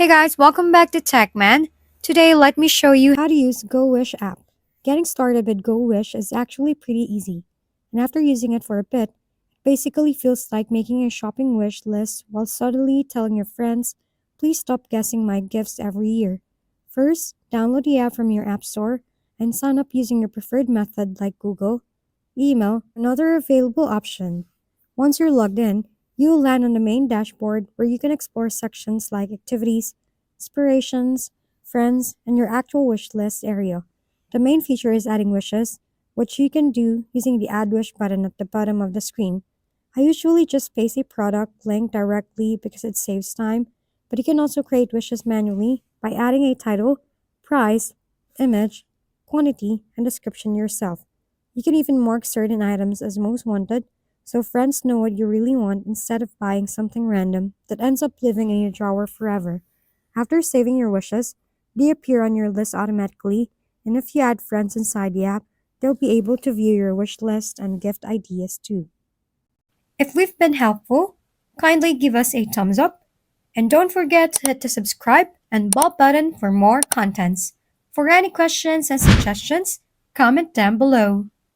Hey guys, welcome back to TechMan. Today, let me show you how to use GoWish app. Getting started with GoWish is actually pretty easy, and after using it for a bit, it basically feels like making a shopping wish list while subtly telling your friends, please stop guessing my gifts every year. First, download the app from your app store and sign up using your preferred method like Google, email, another available option. Once you're logged in, you will land on the main dashboard where you can explore sections like activities, inspirations, friends, and your actual wish list area. The main feature is adding wishes, which you can do using the Add Wish button at the bottom of the screen. I usually just paste a product link directly because it saves time, but you can also create wishes manually by adding a title, price, image, quantity, and description yourself. You can even mark certain items as most wanted so friends know what you really want instead of buying something random that ends up living in your drawer forever. After saving your wishes, they appear on your list automatically, and if you add friends inside the app, they'll be able to view your wish list and gift ideas too. If we've been helpful, kindly give us a thumbs up, and don't forget to hit the subscribe and bell button for more contents. For any questions and suggestions, comment down below.